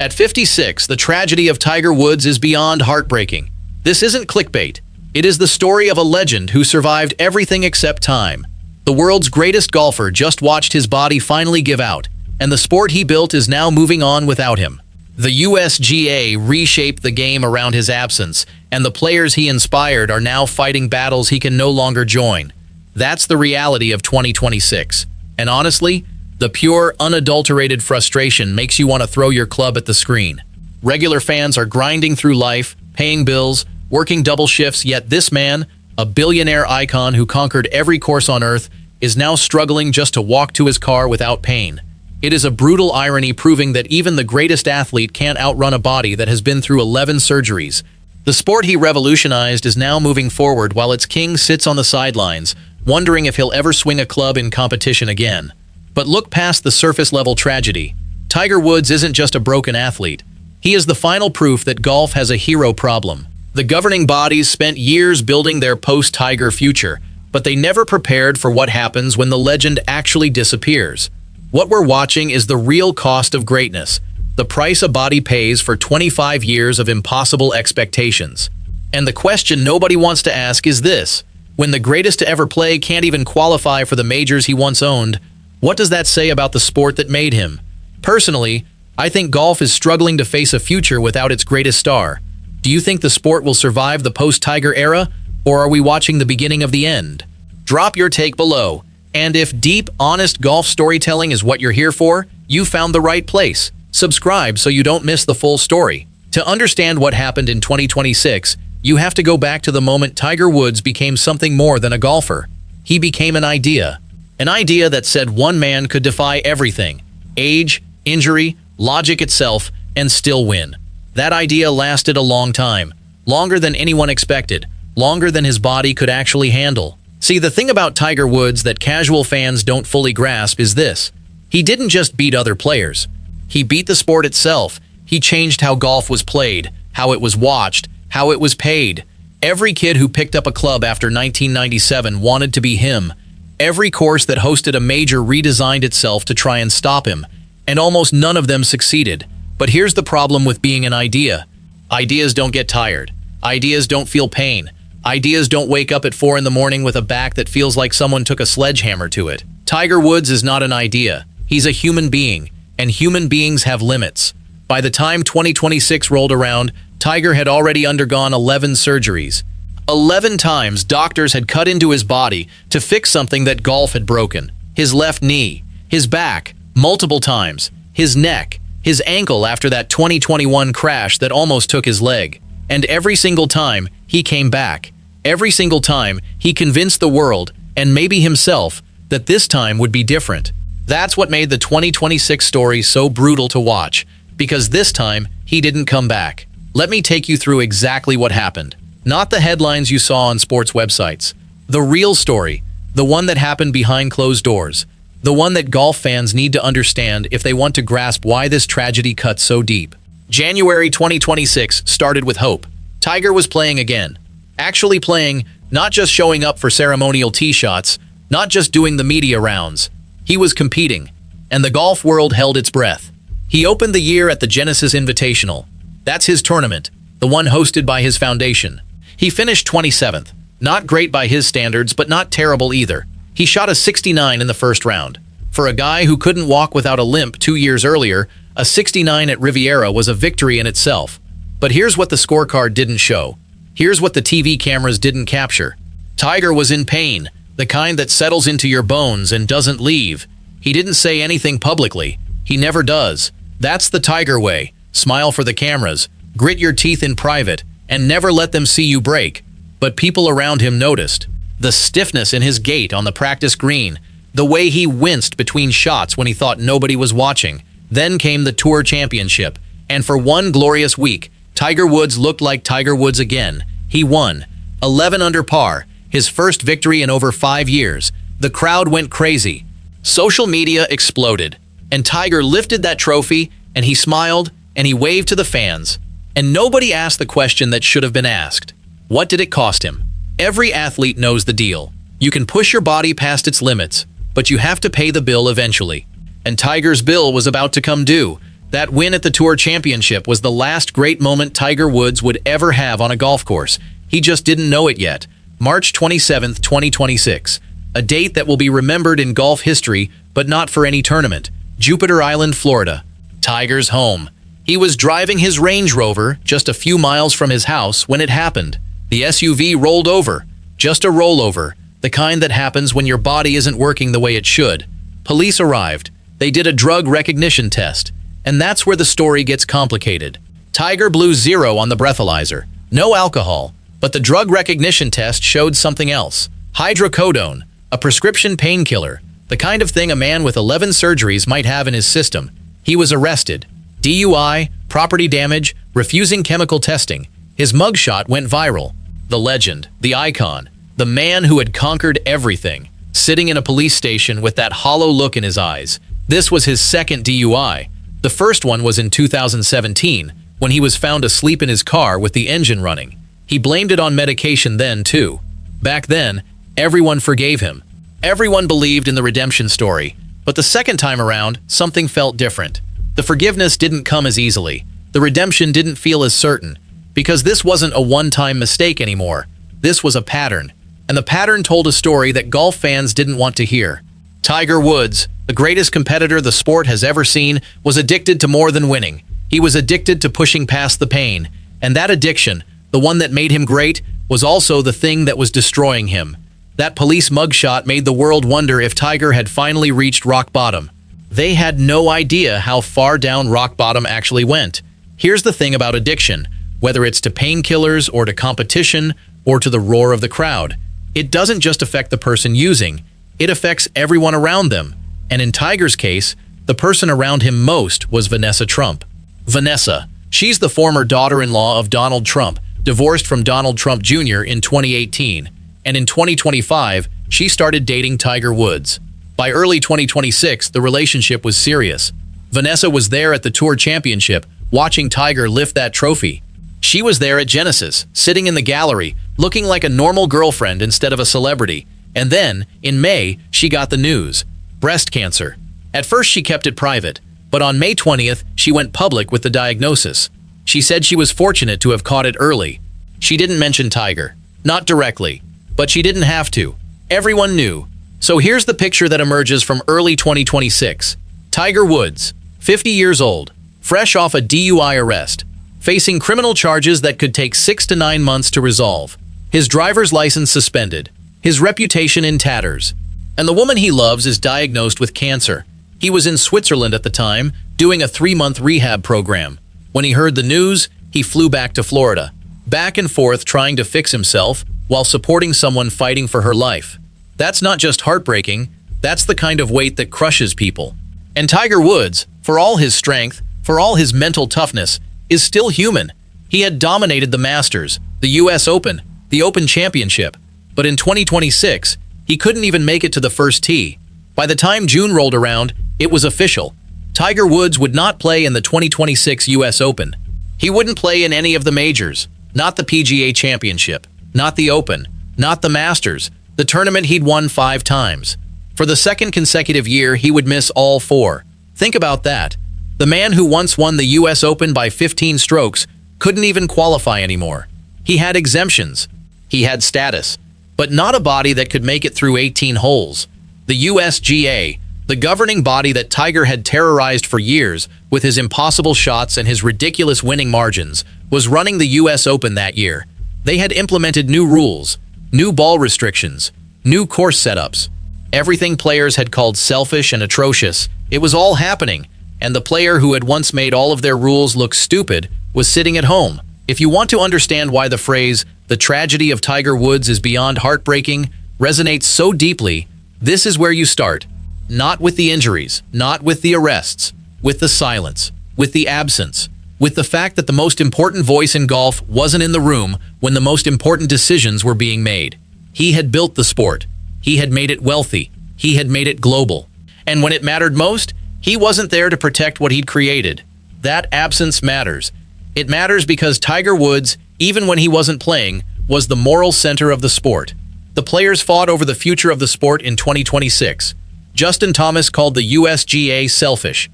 At 56, the tragedy of Tiger Woods is beyond heartbreaking. This isn't clickbait. It is the story of a legend who survived everything except time. The world's greatest golfer just watched his body finally give out, and the sport he built is now moving on without him. The USGA reshaped the game around his absence, and the players he inspired are now fighting battles he can no longer join. That's the reality of 2026. And honestly, the pure, unadulterated frustration makes you want to throw your club at the screen. Regular fans are grinding through life, paying bills, working double shifts, yet this man, a billionaire icon who conquered every course on earth, is now struggling just to walk to his car without pain. It is a brutal irony, proving that even the greatest athlete can't outrun a body that has been through 11 surgeries. The sport he revolutionized is now moving forward while its king sits on the sidelines, wondering if he'll ever swing a club in competition again. But look past the surface-level tragedy. Tiger Woods isn't just a broken athlete. He is the final proof that golf has a hero problem. The governing bodies spent years building their post-Tiger future, but they never prepared for what happens when the legend actually disappears. What we're watching is the real cost of greatness, the price a body pays for 25 years of impossible expectations. And the question nobody wants to ask is this: when the greatest to ever play can't even qualify for the majors he once owned, what does that say about the sport that made him? Personally, I think golf is struggling to face a future without its greatest star. Do you think the sport will survive the post-Tiger era, or are we watching the beginning of the end? Drop your take below. And if deep, honest golf storytelling is what you're here for, you found the right place. Subscribe so you don't miss the full story. To understand what happened in 2026, you have to go back to the moment Tiger Woods became something more than a golfer. He became an idea. An idea that said one man could defy everything: age, injury, logic itself, and still win. That idea lasted a long time. Longer than anyone expected. Longer than his body could actually handle. See, the thing about Tiger Woods that casual fans don't fully grasp is this: he didn't just beat other players. He beat the sport itself. He changed how golf was played, how it was watched, how it was paid. Every kid who picked up a club after 1997 wanted to be him. Every course that hosted a major redesigned itself to try and stop him, and almost none of them succeeded. But here's the problem with being an idea. Ideas don't get tired. Ideas don't feel pain. Ideas don't wake up at 4 in the morning with a back that feels like someone took a sledgehammer to it. Tiger Woods is not an idea. He's a human being, and human beings have limits. By the time 2026 rolled around, Tiger had already undergone 11 surgeries. 11 times doctors had cut into his body to fix something that golf had broken. His left knee, his back, multiple times, his neck, his ankle after that 2021 crash that almost took his leg. And every single time, he came back. Every single time, he convinced the world, and maybe himself, that this time would be different. That's what made the 2026 story so brutal to watch, because this time, he didn't come back. Let me take you through exactly what happened. Not the headlines you saw on sports websites. The real story, the one that happened behind closed doors. The one that golf fans need to understand if they want to grasp why this tragedy cut so deep. January 2026 started with hope. Tiger was playing again. Actually playing, not just showing up for ceremonial tee shots, not just doing the media rounds. He was competing, and the golf world held its breath. He opened the year at the Genesis Invitational. That's his tournament, the one hosted by his foundation. He finished 27th. Not great by his standards, but not terrible either. He shot a 69 in the first round. For a guy who couldn't walk without a limp 2 years earlier, a 69 at Riviera was a victory in itself. But here's what the scorecard didn't show. Here's what the TV cameras didn't capture. Tiger was in pain, the kind that settles into your bones and doesn't leave. He didn't say anything publicly. He never does. That's the Tiger way. Smile for the cameras, grit your teeth in private, and never let them see you break. But people around him noticed. The stiffness in his gait on the practice green, the way he winced between shots when he thought nobody was watching. Then came the Tour Championship, and for one glorious week, Tiger Woods looked like Tiger Woods again. He won, 11 under par, his first victory in over 5 years. The crowd went crazy. Social media exploded, and Tiger lifted that trophy, and he smiled, and he waved to the fans. And nobody asked the question that should have been asked. What did it cost him? Every athlete knows the deal. You can push your body past its limits, but you have to pay the bill eventually. And Tiger's bill was about to come due. That win at the Tour Championship was the last great moment Tiger Woods would ever have on a golf course. He just didn't know it yet. March 27, 2026. A date that will be remembered in golf history, but not for any tournament. Jupiter Island, Florida. Tiger's home. He was driving his Range Rover just a few miles from his house when it happened. The SUV rolled over. Just a rollover. The kind that happens when your body isn't working the way it should. Police arrived. They did a drug recognition test. And that's where the story gets complicated. Tiger blew 0 on the breathalyzer. No alcohol. But the drug recognition test showed something else. Hydrocodone, a prescription painkiller, the kind of thing a man with 11 surgeries might have in his system. He was arrested. DUI, property damage, refusing chemical testing. His mugshot went viral. The legend, the icon, the man who had conquered everything, sitting in a police station with that hollow look in his eyes. This was his second DUI. The first one was in 2017, when he was found asleep in his car with the engine running. He blamed it on medication then, too. Back then, everyone forgave him. Everyone believed in the redemption story. But the second time around, something felt different. The forgiveness didn't come as easily. The redemption didn't feel as certain. Because this wasn't a one-time mistake anymore. This was a pattern. And the pattern told a story that golf fans didn't want to hear. Tiger Woods, the greatest competitor the sport has ever seen, was addicted to more than winning. He was addicted to pushing past the pain. And that addiction, the one that made him great, was also the thing that was destroying him. That police mugshot made the world wonder if Tiger had finally reached rock bottom. They had no idea how far down rock bottom actually went. Here's the thing about addiction, whether it's to painkillers or to competition or to the roar of the crowd. It doesn't just affect the person using, it affects everyone around them. And in Tiger's case, the person around him most was Vanessa Trump. Vanessa, she's the former daughter-in-law of Donald Trump, divorced from Donald Trump Jr. in 2018, and in 2025, she started dating Tiger Woods. By early 2026, the relationship was serious. Vanessa was there at the Tour Championship, watching Tiger lift that trophy. She was there at Genesis, sitting in the gallery, looking like a normal girlfriend instead of a celebrity. And then, in May, she got the news. Breast cancer. At first, she kept it private, but on May 20th, she went public with the diagnosis. She said she was fortunate to have caught it early. She didn't mention Tiger. Not directly. But she didn't have to. Everyone knew. So here's the picture that emerges from early 2026. Tiger Woods, 50 years old, fresh off a DUI arrest, facing criminal charges that could take 6 to 9 months to resolve. His driver's license suspended. His reputation in tatters. And the woman he loves is diagnosed with cancer. He was in Switzerland at the time, doing a 3-month rehab program. When he heard the news, he flew back to Florida, back and forth trying to fix himself while supporting someone fighting for her life. That's not just heartbreaking, that's the kind of weight that crushes people. And Tiger Woods, for all his strength, for all his mental toughness, is still human. He had dominated the Masters, the US Open, the Open Championship. But in 2026, he couldn't even make it to the first tee. By the time June rolled around, it was official. Tiger Woods would not play in the 2026 US Open. He wouldn't play in any of the majors, not the PGA Championship, not the Open, not the Masters, the tournament he'd won 5 times. For the second consecutive year, he would miss all 4. Think about that. The man who once won the US Open by 15 strokes couldn't even qualify anymore. He had exemptions. He had status, but not a body that could make it through 18 holes. The USGA, the governing body that Tiger had terrorized for years with his impossible shots and his ridiculous winning margins, was running the US Open that year. They had implemented new rules, new ball restrictions, new course setups. Everything players had called selfish and atrocious. It was all happening, and the player who had once made all of their rules look stupid was sitting at home. If you want to understand why the phrase, "the tragedy of Tiger Woods is beyond heartbreaking," resonates so deeply, this is where you start. Not with the injuries, not with the arrests, with the silence, with the absence, with the fact that the most important voice in golf wasn't in the room when the most important decisions were being made. He had built the sport. He had made it wealthy. He had made it global. And when it mattered most, he wasn't there to protect what he'd created. That absence matters. It matters because Tiger Woods, even when he wasn't playing, was the moral center of the sport. The players fought over the future of the sport in 2026. Justin Thomas called the USGA selfish.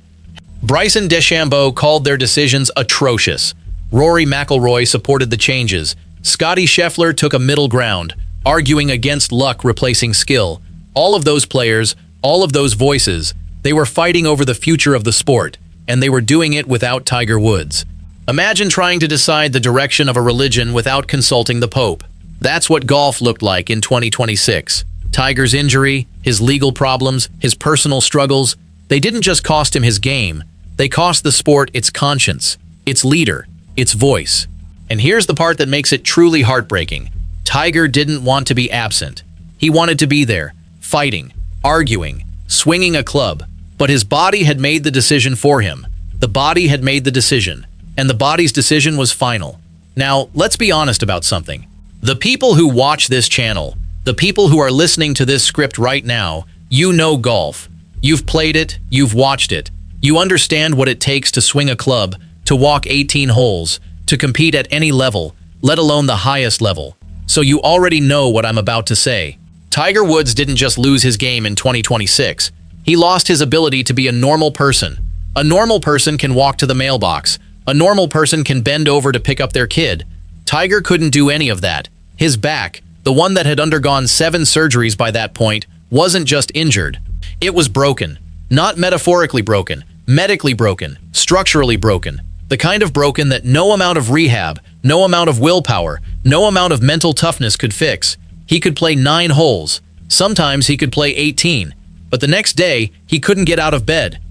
Bryson DeChambeau called their decisions atrocious. Rory McIlroy supported the changes. Scottie Scheffler took a middle ground, arguing against luck replacing skill. All of those players, all of those voices, they were fighting over the future of the sport, and they were doing it without Tiger Woods. Imagine trying to decide the direction of a religion without consulting the Pope. That's what golf looked like in 2026. Tiger's injury, his legal problems, his personal struggles, they didn't just cost him his game, they cost the sport its conscience, its leader, its voice. And here's the part that makes it truly heartbreaking. Tiger didn't want to be absent. He wanted to be there, fighting, arguing, swinging a club. But his body had made the decision for him. The body had made the decision. And the body's decision was final. Now, let's be honest about something. The people who watch this channel, the people who are listening to this script right now, you know golf. You've played it, you've watched it. You understand what it takes to swing a club, to walk 18 holes, to compete at any level, let alone the highest level. So you already know what I'm about to say. Tiger Woods didn't just lose his game in 2026. He lost his ability to be a normal person. A normal person can walk to the mailbox. A normal person can bend over to pick up their kid. Tiger couldn't do any of that. His back, the one that had undergone 7 surgeries by that point, wasn't just injured. It was broken. Not metaphorically broken, medically broken, structurally broken. The kind of broken that no amount of rehab, no amount of willpower, no amount of mental toughness could fix. He could play 9 holes. Sometimes he could play 18. But the next day, he couldn't get out of bed.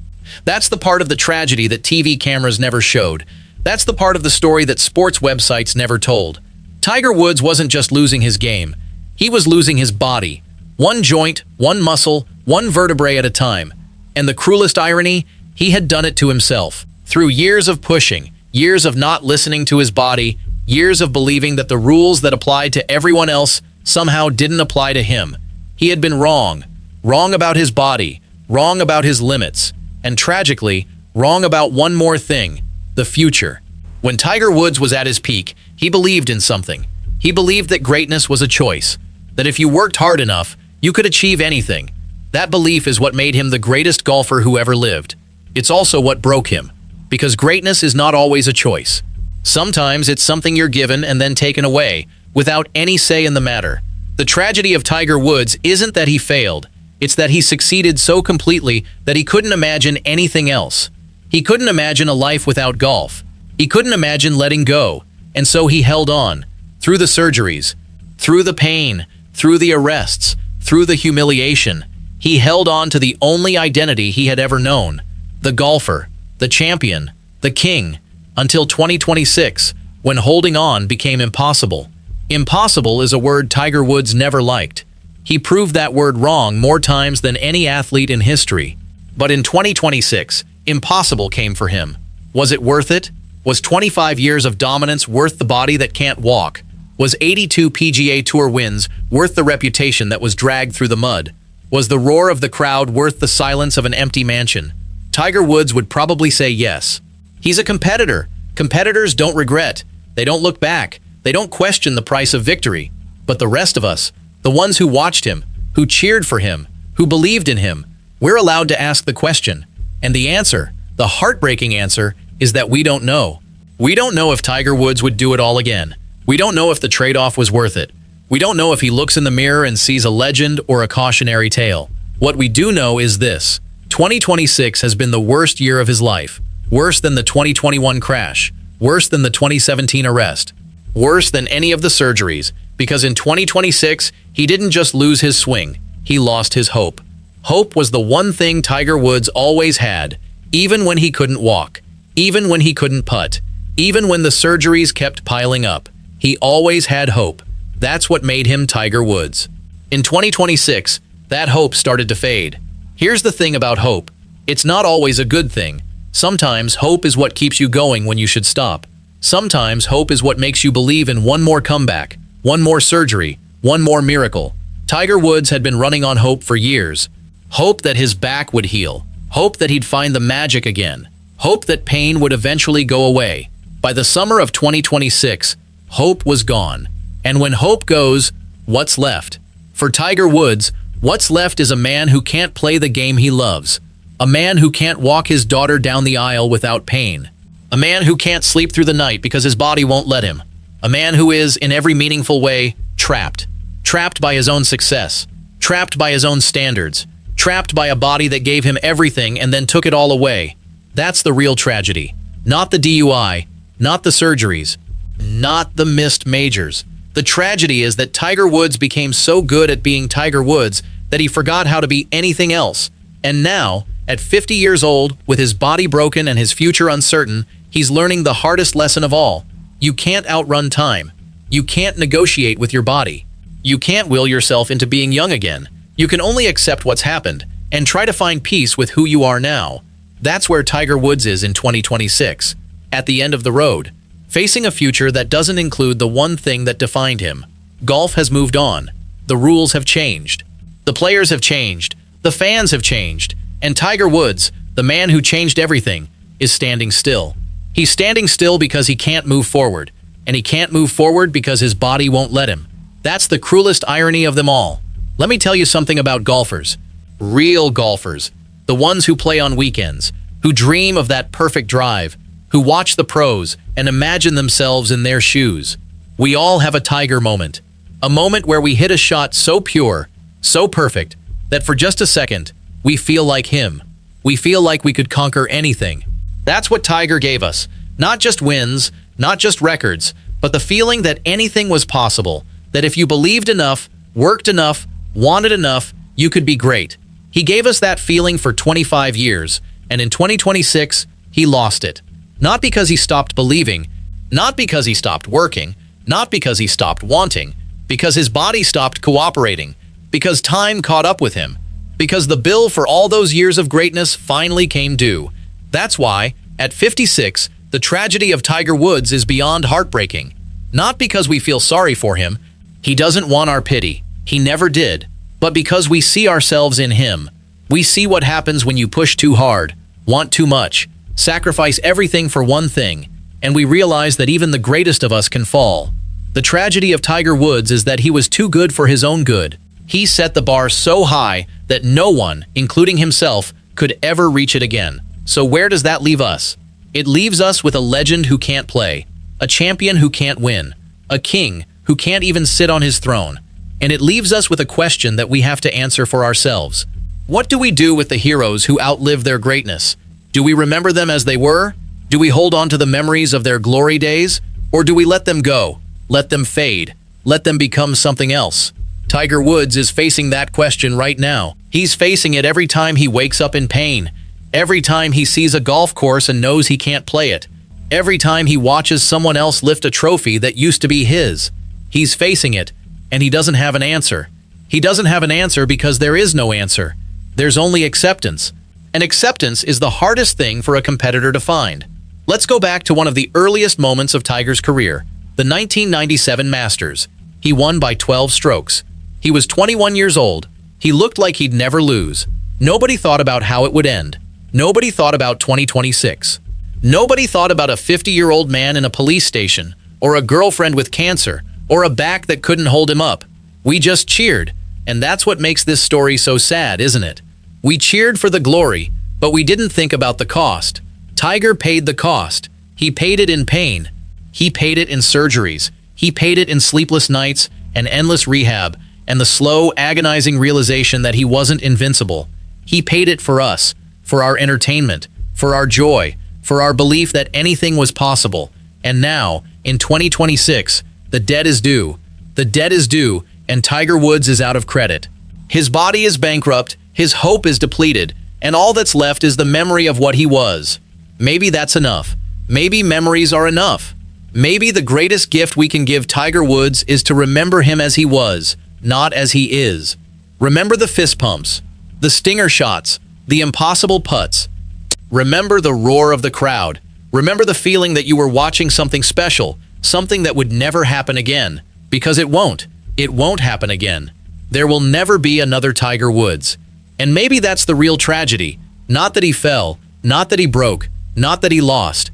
That's the part of the tragedy that TV cameras never showed. That's the part of the story that sports websites never told. Tiger Woods wasn't just losing his game. He was losing his body. One joint, one muscle, one vertebrae at a time. And the cruelest irony, he had done it to himself. Through years of pushing, years of not listening to his body, years of believing that the rules that applied to everyone else somehow didn't apply to him. He had been wrong. Wrong about his body, wrong about his limits, and tragically, wrong about one more thing, the future. When Tiger Woods was at his peak, he believed in something. He believed that greatness was a choice, that if you worked hard enough, you could achieve anything. That belief is what made him the greatest golfer who ever lived. It's also what broke him, because greatness is not always a choice. Sometimes it's something you're given and then taken away, without any say in the matter. The tragedy of Tiger Woods isn't that he failed. It's that he succeeded so completely that he couldn't imagine anything else. He couldn't imagine a life without golf. He couldn't imagine letting go. And so he held on, through the surgeries, through the pain, through the arrests, through the humiliation. He held on to the only identity he had ever known, the golfer, the champion, the king, until 2026, when holding on became impossible. Impossible is a word Tiger Woods never liked. He proved that word wrong more times than any athlete in history. But in 2026, impossible came for him. Was it worth it? Was 25 years of dominance worth the body that can't walk? Was 82 PGA Tour wins worth the reputation that was dragged through the mud? Was the roar of the crowd worth the silence of an empty mansion? Tiger Woods would probably say yes. He's a competitor. Competitors don't regret. They don't look back. They don't question the price of victory. But the rest of us, the ones who watched him, who cheered for him, who believed in him, we're allowed to ask the question. And the answer, the heartbreaking answer, is that we don't know. We don't know if Tiger Woods would do it all again. We don't know if the trade-off was worth it. We don't know if he looks in the mirror and sees a legend or a cautionary tale. What we do know is this: 2026 has been the worst year of his life. Worse than the 2021 crash. Worse than the 2017 arrest. Worse than any of the surgeries. Because in 2026, he didn't just lose his swing, he lost his hope. Hope was the one thing Tiger Woods always had, even when he couldn't walk, even when he couldn't putt, even when the surgeries kept piling up. He always had hope. That's what made him Tiger Woods. In 2026, that hope started to fade. Here's the thing about hope. It's not always a good thing. Sometimes hope is what keeps you going when you should stop. Sometimes hope is what makes you believe in one more comeback, one more surgery, one more miracle. Tiger Woods had been running on hope for years. Hope that his back would heal. Hope that he'd find the magic again. Hope that pain would eventually go away. By the summer of 2026, hope was gone. And when hope goes, what's left? For Tiger Woods, what's left is a man who can't play the game he loves. A man who can't walk his daughter down the aisle without pain. A man who can't sleep through the night because his body won't let him. A man who is, in every meaningful way, trapped. Trapped by his own success. Trapped by his own standards. Trapped by a body that gave him everything and then took it all away. That's the real tragedy. Not the DUI, not the surgeries, not the missed majors. The tragedy is that Tiger Woods became so good at being Tiger Woods that he forgot how to be anything else. And now, at 50 years old, with his body broken and his future uncertain, he's learning the hardest lesson of all. You can't outrun time. You can't negotiate with your body. You can't will yourself into being young again. You can only accept what's happened and try to find peace with who you are now. That's where Tiger Woods is in 2026, at the end of the road, facing a future that doesn't include the one thing that defined him. Golf has moved on. The rules have changed. The players have changed. The fans have changed. And Tiger Woods, the man who changed everything, is standing still. He's standing still because he can't move forward. And he can't move forward because his body won't let him. That's the cruelest irony of them all. Let me tell you something about golfers. Real golfers. The ones who play on weekends, who dream of that perfect drive, who watch the pros and imagine themselves in their shoes. We all have a Tiger moment. A moment where we hit a shot so pure, so perfect, that for just a second, we feel like him. We feel like we could conquer anything. That's what Tiger gave us. Not just wins, not just records, but the feeling that anything was possible. That if you believed enough, worked enough, wanted enough, you could be great. He gave us that feeling for 25 years, and in 2026, he lost it. Not because he stopped believing, not because he stopped working, not because he stopped wanting, because his body stopped cooperating, because time caught up with him, because the bill for all those years of greatness finally came due. That's why, at 56, the tragedy of Tiger Woods is beyond heartbreaking. Not because we feel sorry for him. He doesn't want our pity. He never did. But because we see ourselves in him. We see what happens when you push too hard, want too much, sacrifice everything for one thing, and we realize that even the greatest of us can fall. The tragedy of Tiger Woods is that he was too good for his own good. He set the bar so high that no one, including himself, could ever reach it again. So where does that leave us? It leaves us with a legend who can't play, a champion who can't win, a king who can't even sit on his throne. And it leaves us with a question that we have to answer for ourselves. What do we do with the heroes who outlive their greatness? Do we remember them as they were? Do we hold on to the memories of their glory days? Or do we let them go? Let them fade? Let them become something else? Tiger Woods is facing that question right now. He's facing it every time he wakes up in pain. Every time he sees a golf course and knows he can't play it. Every time he watches someone else lift a trophy that used to be his. He's facing it, and he doesn't have an answer. He doesn't have an answer because there is no answer. There's only acceptance. And acceptance is the hardest thing for a competitor to find. Let's go back to one of the earliest moments of Tiger's career, the 1997 Masters. He won by 12 strokes. He was 21 years old. He looked like he'd never lose. Nobody thought about how it would end. Nobody thought about 2026. Nobody thought about a 50-year-old man in a police station, or a girlfriend with cancer, or a back that couldn't hold him up. We just cheered, and that's what makes this story so sad, isn't it? We cheered for the glory, but we didn't think about the cost. Tiger paid the cost. He paid it in pain. He paid it in surgeries. He paid it in sleepless nights and endless rehab, and the slow, agonizing realization that he wasn't invincible. He paid it for us, for our entertainment, for our joy, for our belief that anything was possible. And now, in 2026, the debt is due. The debt is due, and Tiger Woods is out of credit. His body is bankrupt, his hope is depleted, and all that's left is the memory of what he was. Maybe that's enough. Maybe memories are enough. Maybe the greatest gift we can give Tiger Woods is to remember him as he was, not as he is. Remember the fist pumps, the stinger shots, the impossible putts. Remember the roar of the crowd. Remember the feeling that you were watching something special, something that would never happen again. Because it won't. It won't happen again. There will never be another Tiger Woods. And maybe that's the real tragedy. Not that he fell, not that he broke, not that he lost,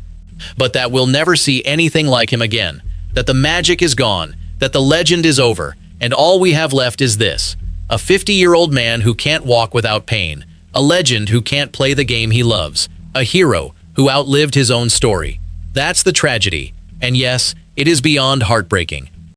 but that we'll never see anything like him again. That the magic is gone, that the legend is over, and all we have left is this: a 50-year-old man who can't walk without pain, A legend who can't play the game he loves. A hero who outlived his own story. That's the tragedy. And yes, it is beyond heartbreaking.